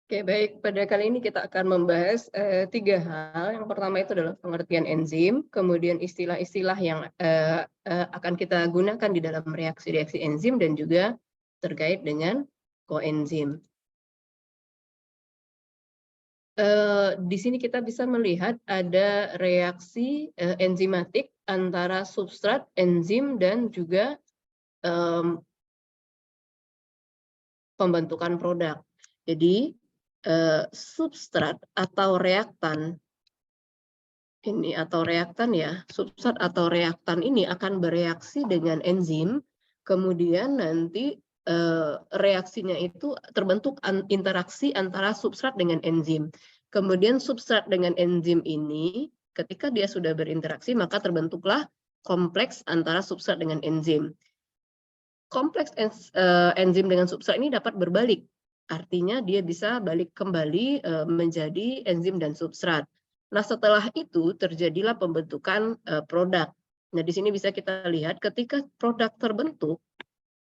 Oke, baik. Pada kali ini kita akan membahas 3 hal. Yang pertama itu adalah pengertian enzim, kemudian istilah-istilah yang akan kita gunakan di dalam reaksi-reaksi enzim, dan juga terkait dengan koenzim. Di sini kita bisa melihat ada reaksi enzimatik antara substrat, enzim, dan juga pembentukan produk. Jadi substrat atau reaktan substrat atau reaktan ini akan bereaksi dengan enzim, kemudian nanti reaksinya itu terbentuk interaksi antara substrat dengan enzim. Kemudian substrat dengan enzim ini ketika dia sudah berinteraksi maka terbentuklah kompleks antara substrat dengan enzim. Kompleks enzim dengan substrat ini dapat berbalik. Artinya dia bisa balik kembali menjadi enzim dan substrat. Nah, setelah itu terjadilah pembentukan produk. Nah, di sini bisa kita lihat ketika produk terbentuk,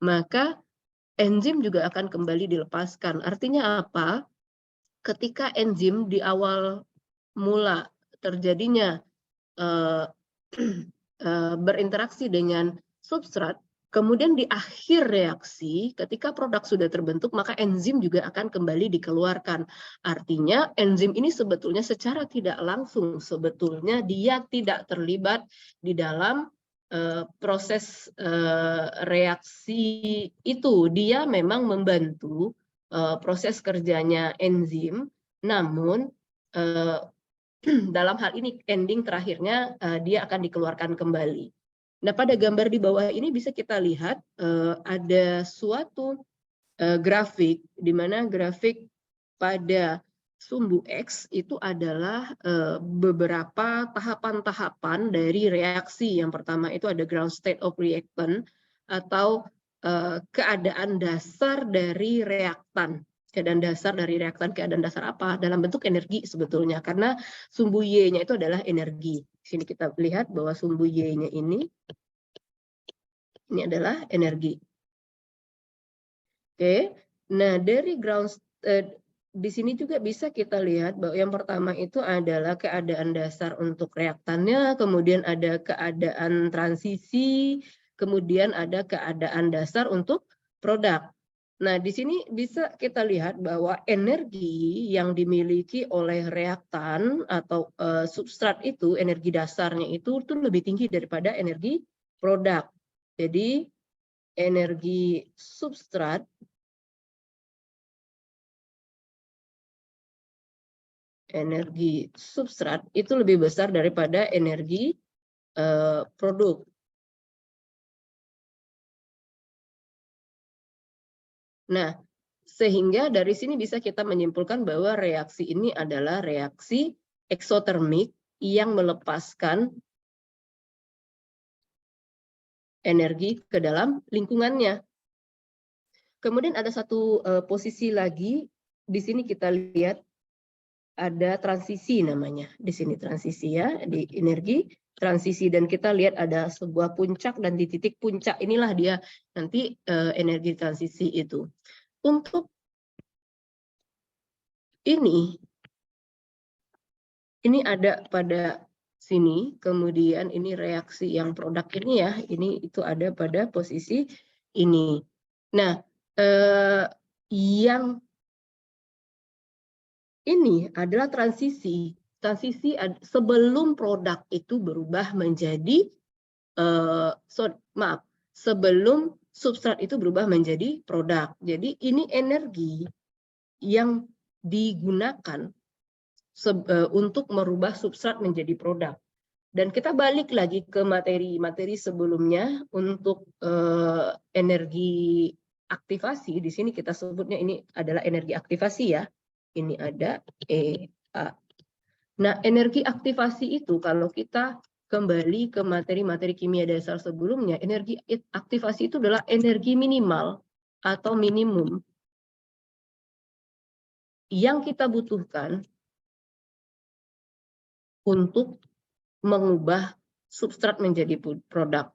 maka enzim juga akan kembali dilepaskan. Artinya apa? Ketika enzim di awal mula terjadinya berinteraksi dengan substrat, kemudian di akhir reaksi, ketika produk sudah terbentuk, maka enzim juga akan kembali dikeluarkan. Artinya enzim ini sebetulnya secara tidak langsung, sebetulnya dia tidak terlibat di dalam proses reaksi itu. Dia memang membantu proses kerjanya enzim, namun dalam hal ini ending terakhirnya dia akan dikeluarkan kembali. Nah, pada gambar di bawah ini bisa kita lihat ada suatu grafik di mana grafik pada sumbu X itu adalah beberapa tahapan-tahapan dari reaksi. Yang pertama itu ada ground state of reactant atau keadaan dasar dari reaktan. Keadaan dasar dari reaktan, keadaan dasar apa? Dalam bentuk energi sebetulnya, karena sumbu Y-nya itu adalah energi. Di sini kita lihat bahwa sumbu Y-nya ini adalah energi. Oke, nah dari di sini juga bisa kita lihat bahwa yang pertama itu adalah keadaan dasar untuk reaktannya, kemudian ada keadaan transisi, kemudian ada keadaan dasar untuk produk. Nah, di sini bisa kita lihat bahwa energi yang dimiliki oleh reaktan atau substrat itu, energi dasarnya itu lebih tinggi daripada energi produk. Jadi energi substrat itu lebih besar daripada energi produk. Nah, sehingga dari sini bisa kita menyimpulkan bahwa reaksi ini adalah reaksi eksotermik yang melepaskan energi ke dalam lingkungannya. Kemudian ada satu posisi lagi, di sini kita lihat ada transisi namanya. Di sini transisi ya, di energi transisi, dan kita lihat ada sebuah puncak, dan di titik puncak inilah dia nanti energi transisi itu. Untuk ini ada pada sini, kemudian ini reaksi yang produk ini ya, ini itu ada pada posisi ini. Nah, yang ini adalah transisi sebelum produk itu berubah menjadi sebelum substrat itu berubah menjadi produk. Jadi ini energi yang digunakan untuk merubah substrat menjadi produk. Dan kita balik lagi ke materi sebelumnya untuk energi aktivasi. Di sini kita sebutnya ini adalah energi aktivasi ya. Ini ada EA. Nah, energi aktivasi itu kalau kita kembali ke materi-materi kimia dasar sebelumnya, energi aktivasi itu adalah energi minimal atau minimum yang kita butuhkan untuk mengubah substrat menjadi produk.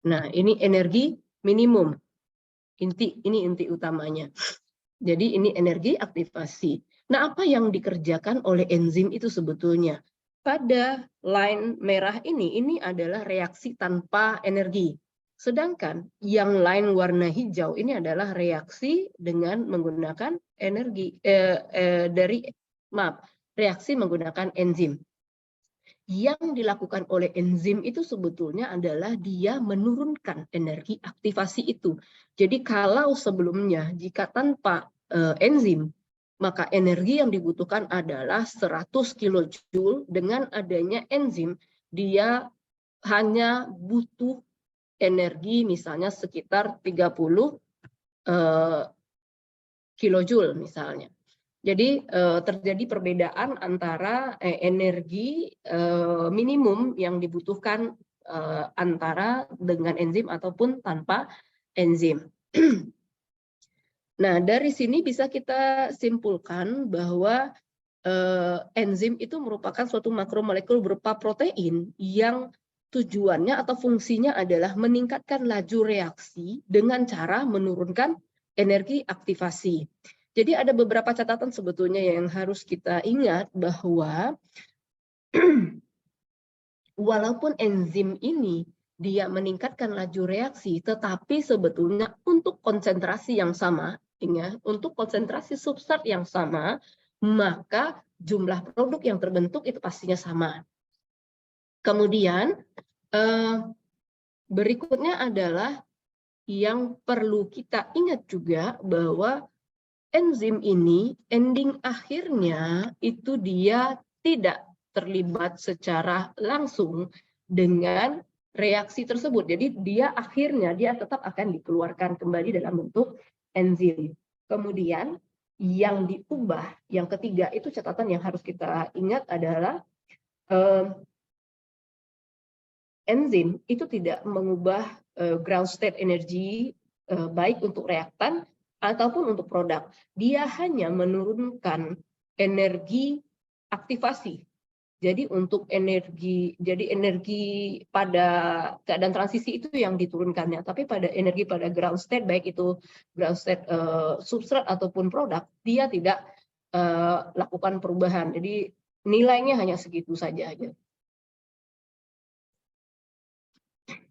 Nah, ini energi minimum. Ini inti utamanya. Jadi ini energi aktivasi. Nah, apa yang dikerjakan oleh enzim itu sebetulnya? Pada line merah ini adalah reaksi tanpa energi. Sedangkan yang line warna hijau ini adalah reaksi dengan menggunakan energi reaksi menggunakan enzim. Yang dilakukan oleh enzim itu sebetulnya adalah dia menurunkan energi aktivasi itu. Jadi kalau sebelumnya jika tanpa enzim, maka energi yang dibutuhkan adalah 100 kilojoule. Dengan adanya enzim, dia hanya butuh energi misalnya sekitar 30 kilojoule misalnya. Jadi terjadi perbedaan antara energi minimum yang dibutuhkan antara dengan enzim ataupun tanpa enzim. Nah, dari sini bisa kita simpulkan bahwa enzim itu merupakan suatu makromolekul berupa protein yang tujuannya atau fungsinya adalah meningkatkan laju reaksi dengan cara menurunkan energi aktivasi. Jadi ada beberapa catatan sebetulnya yang harus kita ingat bahwa walaupun enzim ini dia meningkatkan laju reaksi, tetapi sebetulnya untuk konsentrasi yang sama, untuk konsentrasi substrat yang sama, maka jumlah produk yang terbentuk itu pastinya sama. Kemudian berikutnya adalah yang perlu kita ingat juga bahwa enzim ini ending akhirnya itu dia tidak terlibat secara langsung dengan reaksi tersebut. Jadi dia akhirnya dia tetap akan dikeluarkan kembali dalam bentuk enzim. Kemudian yang diubah, yang ketiga itu catatan yang harus kita ingat adalah enzim itu tidak mengubah ground state energy baik untuk reaktan ataupun untuk produk. Dia hanya menurunkan energi aktivasi. Jadi untuk energi pada keadaan transisi itu yang diturunkannya, tapi pada energi pada ground state baik itu ground state substrat ataupun produk, dia tidak lakukan perubahan. Jadi nilainya hanya segitu saja.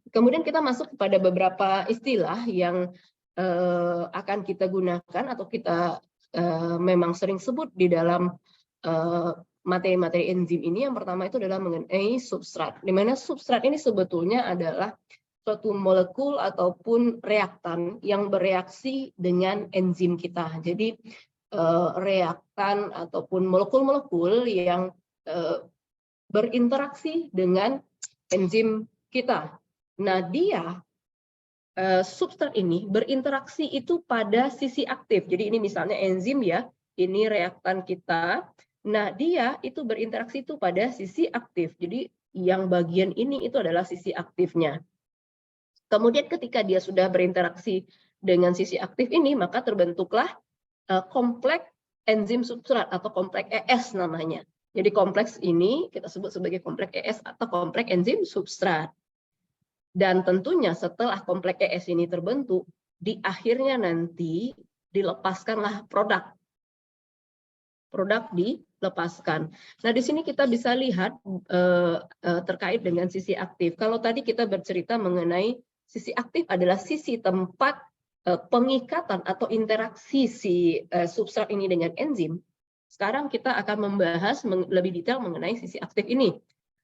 Kemudian kita masuk kepada beberapa istilah yang akan kita gunakan atau kita memang sering sebut di dalam materi-materi enzim ini. Yang pertama itu adalah mengenai substrat, di mana substrat ini sebetulnya adalah suatu molekul ataupun reaktan yang bereaksi dengan enzim kita. Jadi reaktan ataupun molekul-molekul yang berinteraksi dengan enzim kita. Nah, dia substrat ini berinteraksi itu pada sisi aktif. Jadi ini misalnya enzim ya, ini reaktan kita. Nah, dia itu berinteraksi itu pada sisi aktif. Jadi yang bagian ini itu adalah sisi aktifnya. Kemudian ketika dia sudah berinteraksi dengan sisi aktif ini, maka terbentuklah kompleks enzim substrat atau kompleks ES namanya. Jadi kompleks ini kita sebut sebagai kompleks ES atau kompleks enzim substrat. Dan tentunya setelah kompleks ES ini terbentuk, di akhirnya nanti dilepaskanlah produk. Produk dilepaskan. Nah, di sini kita bisa lihat terkait dengan sisi aktif. Kalau tadi kita bercerita mengenai sisi aktif adalah sisi tempat pengikatan atau interaksi si substrat ini dengan enzim. Sekarang kita akan membahas lebih detail mengenai sisi aktif ini.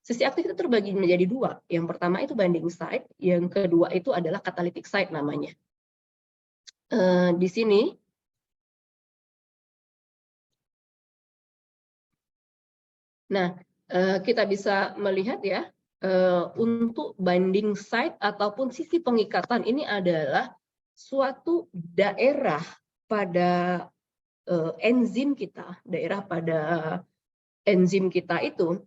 Sisi aktif itu terbagi menjadi dua. Yang pertama itu binding site, yang kedua itu adalah catalytic site namanya. Di sini nah, kita bisa melihat ya, untuk binding site ataupun sisi pengikatan ini adalah suatu daerah pada enzim kita, daerah pada enzim kita itu,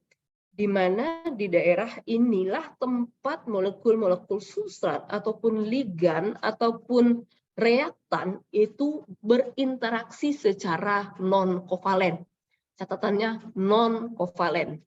di mana di daerah inilah tempat molekul-molekul substrat ataupun ligan ataupun reaktan itu berinteraksi secara non-kovalen. Catatannya non-kovalen.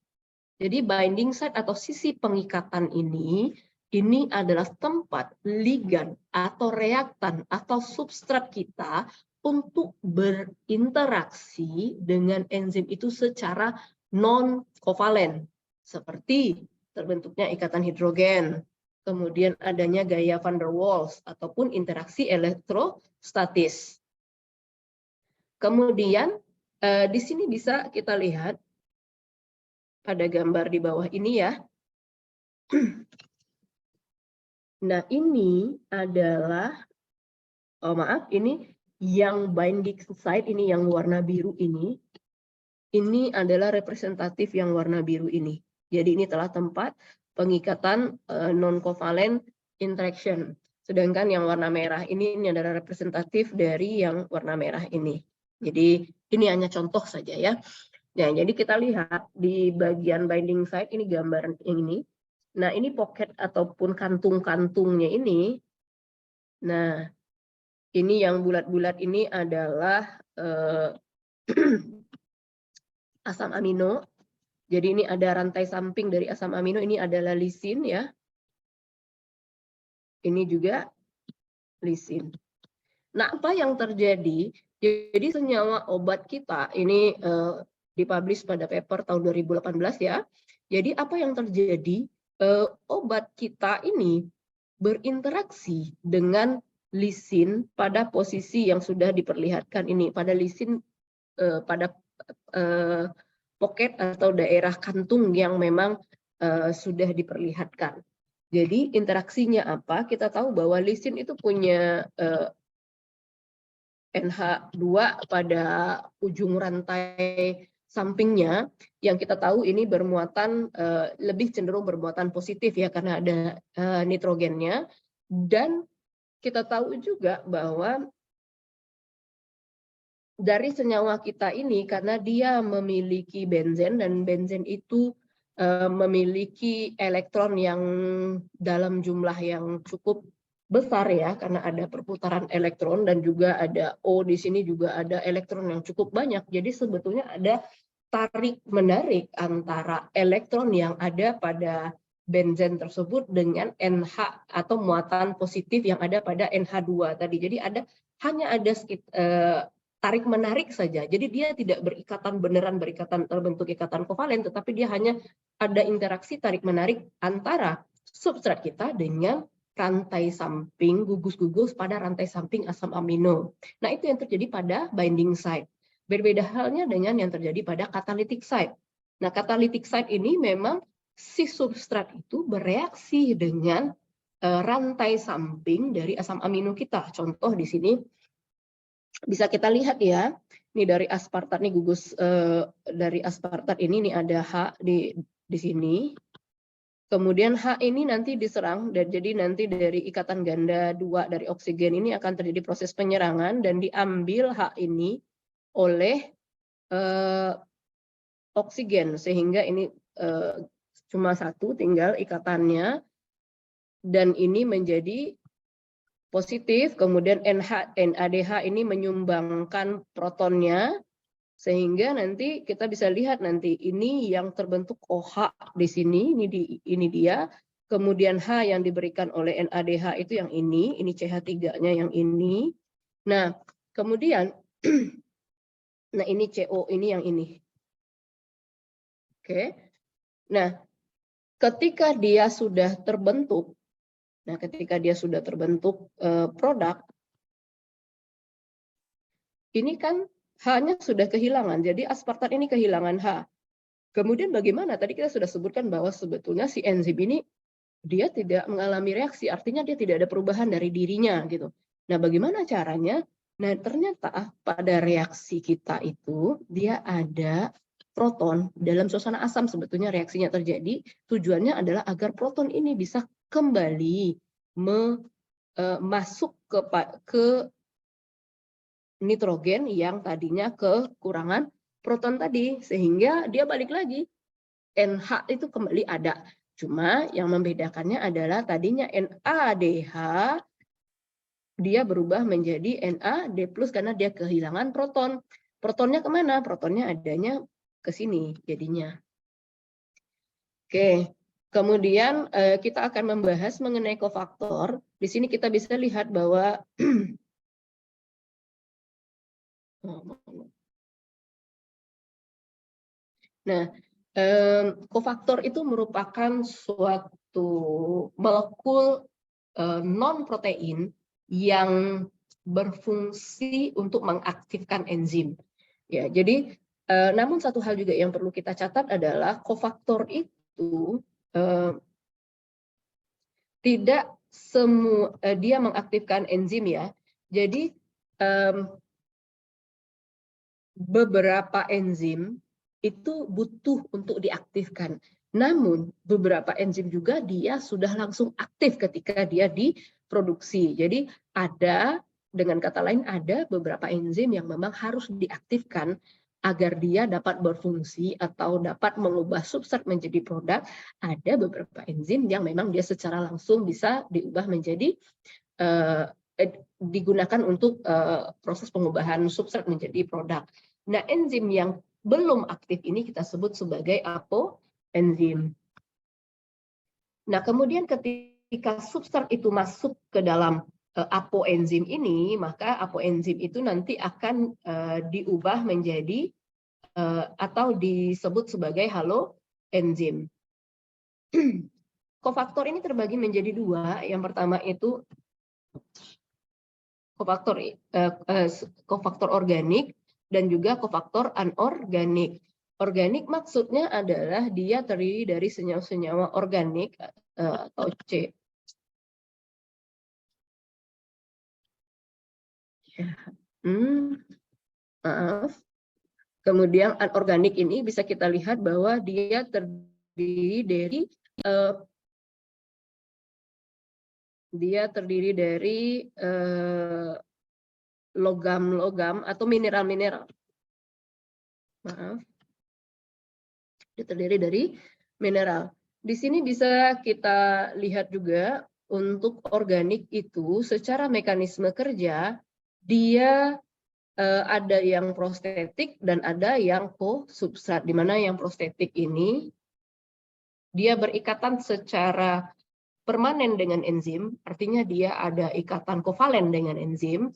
Jadi binding site atau sisi pengikatan ini ini adalah tempat ligan atau reaktan atau substrat kita untuk berinteraksi dengan enzim itu secara non-kovalen, seperti terbentuknya ikatan hidrogen, kemudian adanya gaya van der Waals ataupun interaksi elektrostatis. Kemudian di sini bisa kita lihat pada gambar di bawah ini ya. Nah, ini adalah, oh maaf, ini yang binding site, ini yang warna biru ini adalah representatif yang warna biru ini. Jadi ini telah tempat pengikatan non-covalent interaction. Sedangkan yang warna merah ini adalah representatif dari yang warna merah ini. Jadi ini hanya contoh saja ya. Nah, jadi kita lihat di bagian binding site ini gambar yang ini. Nah, ini pocket ataupun kantung-kantungnya ini. Nah, ini yang bulat-bulat ini adalah asam amino. Jadi ini ada rantai samping dari asam amino, ini adalah lisin ya. Ini juga lisin. Nah, apa yang terjadi? Jadi senyawa obat kita ini dipublish pada paper tahun 2018 ya. Jadi apa yang terjadi? Obat kita ini berinteraksi dengan lisin pada posisi yang sudah diperlihatkan ini, pada lisin pada pocket atau daerah kantung yang memang sudah diperlihatkan. Jadi interaksinya apa? Kita tahu bahwa lisin itu punya NH2 pada ujung rantai sampingnya, yang kita tahu ini bermuatan lebih cenderung bermuatan positif ya karena ada nitrogennya. Dan kita tahu juga bahwa dari senyawa kita ini karena dia memiliki benzen dan benzen itu memiliki elektron yang dalam jumlah yang cukup besar ya, karena ada perputaran elektron dan juga ada O di sini juga ada elektron yang cukup banyak. Jadi sebetulnya ada tarik menarik antara elektron yang ada pada benzen tersebut dengan NH atau muatan positif yang ada pada NH2 tadi. Jadi hanya ada tarik menarik saja. Jadi dia tidak berikatan beneran terbentuk ikatan kovalen, tetapi dia hanya ada interaksi tarik menarik antara substrat kita dengan rantai samping, gugus-gugus pada rantai samping asam amino. Nah, itu yang terjadi pada binding site. Berbeda halnya dengan yang terjadi pada catalytic site. Nah, catalytic site ini memang si substrat itu bereaksi dengan rantai samping dari asam amino kita. Contoh di sini bisa kita lihat ya. Ini dari aspartat, nih gugus dari aspartat ini ada H di sini. Kemudian H ini nanti diserang, dan jadi nanti dari ikatan ganda 2 dari oksigen ini akan terjadi proses penyerangan dan diambil H ini oleh oksigen, sehingga ini cuma satu tinggal ikatannya, dan ini menjadi positif. Kemudian NADH ini menyumbangkan protonnya, sehingga nanti kita bisa lihat nanti ini yang terbentuk OH di sini, ini dia. Kemudian H yang diberikan oleh NADH itu yang ini CH3-nya yang ini. Nah, kemudian nah ini CO ini yang ini. Oke. Nah, ketika dia sudah terbentuk produk, ini kan H-nya sudah kehilangan, jadi aspartat ini kehilangan H. Kemudian bagaimana? Tadi kita sudah sebutkan bahwa sebetulnya si enzim ini dia tidak mengalami reaksi, artinya dia tidak ada perubahan dari dirinya gitu. Nah, bagaimana caranya? Nah, ternyata pada reaksi kita itu dia ada proton dalam suasana asam, sebetulnya reaksinya terjadi. Tujuannya adalah agar proton ini bisa kembali masuk ke nitrogen yang tadinya kekurangan proton tadi, sehingga dia balik lagi. NH itu kembali ada. Cuma yang membedakannya adalah tadinya NADH dia berubah menjadi NAD+ karena dia kehilangan proton. Protonnya kemana? Protonnya adanya ke sini jadinya. Oke. Kemudian kita akan membahas mengenai kofaktor. Di sini kita bisa lihat bahwa nah, kofaktor itu merupakan suatu molekul non-protein yang berfungsi untuk mengaktifkan enzim. Ya, jadi namun satu hal juga yang perlu kita catat adalah kofaktor itu tidak semua dia mengaktifkan enzim ya. Jadi beberapa enzim itu butuh untuk diaktifkan. Namun beberapa enzim juga dia sudah langsung aktif ketika dia diproduksi. Jadi ada, dengan kata lain ada beberapa enzim yang memang harus diaktifkan agar dia dapat berfungsi atau dapat mengubah substrat menjadi produk. Ada beberapa enzim yang memang dia secara langsung bisa diubah menjadi digunakan untuk proses pengubahan substrat menjadi produk. Nah, enzim yang belum aktif ini kita sebut sebagai apoenzim. Nah, kemudian ketika substrat itu masuk ke dalam apoenzim ini, maka apoenzim itu nanti akan diubah menjadi atau disebut sebagai haloenzim. Kofaktor ini terbagi menjadi dua. Yang pertama itu kofaktor organik dan juga kofaktor anorganik. Organik maksudnya adalah dia terdiri dari senyawa-senyawa organik atau C. Maaf. Kemudian anorganik ini bisa kita lihat bahwa dia terdiri dari logam-logam atau mineral-mineral. Maaf. Dia terdiri dari mineral. Di sini bisa kita lihat juga untuk organik itu secara mekanisme kerja dia ada yang prostetik dan ada yang kosubstrat, di mana yang prostetik ini dia berikatan secara permanen dengan enzim, artinya dia ada ikatan kovalen dengan enzim.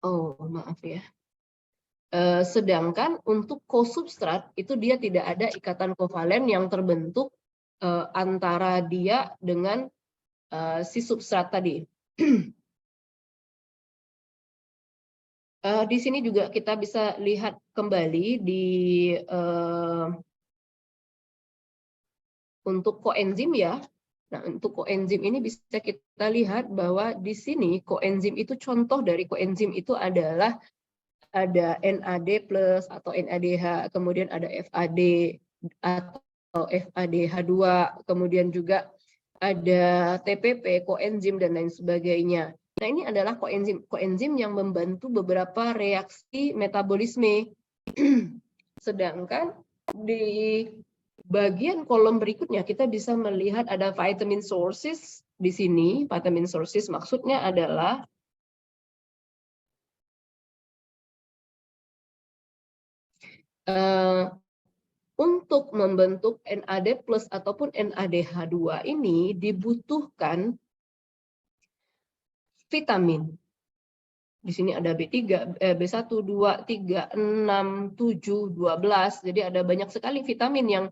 Oh, maaf ya. Sedangkan untuk kosubstrat itu dia tidak ada ikatan kovalen yang terbentuk antara dia dengan si substrat tadi. Di sini juga kita bisa lihat kembali di untuk koenzim ya. Nah, untuk koenzim ini bisa kita lihat bahwa di sini koenzim itu contoh dari koenzim itu adalah ada NAD+ atau NADH, kemudian ada FAD atau FADH2, kemudian juga ada TPP, koenzim dan lain sebagainya. Nah, ini adalah koenzim yang membantu beberapa reaksi metabolisme. Sedangkan di bagian kolom berikutnya kita bisa melihat ada vitamin sources di sini. Vitamin sources maksudnya adalah untuk membentuk NAD+ ataupun NADH2 ini dibutuhkan vitamin. Di sini ada B3, B1, 2, 3, 6, 7, 12. Jadi ada banyak sekali vitamin yang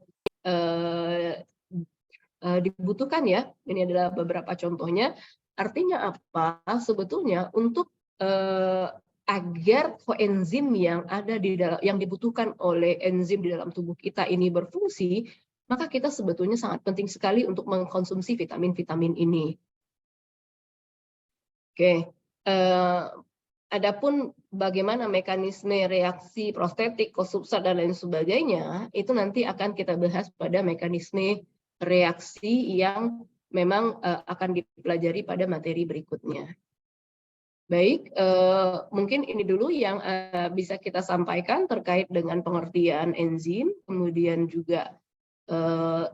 dibutuhkan ya. Ini adalah beberapa contohnya. Artinya apa? Sebetulnya untuk agar koenzim yang ada di dalam yang dibutuhkan oleh enzim di dalam tubuh kita ini berfungsi, maka kita sebetulnya sangat penting sekali untuk mengkonsumsi vitamin-vitamin ini. Oke. Adapun bagaimana mekanisme reaksi prostetik, kosubstrat dan lain sebagainya, itu nanti akan kita bahas pada mekanisme reaksi yang memang akan dipelajari pada materi berikutnya. Baik, mungkin ini dulu yang bisa kita sampaikan terkait dengan pengertian enzim, kemudian juga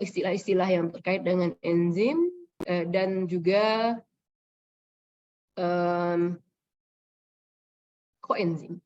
istilah-istilah yang terkait dengan enzim, dan juga koenzim.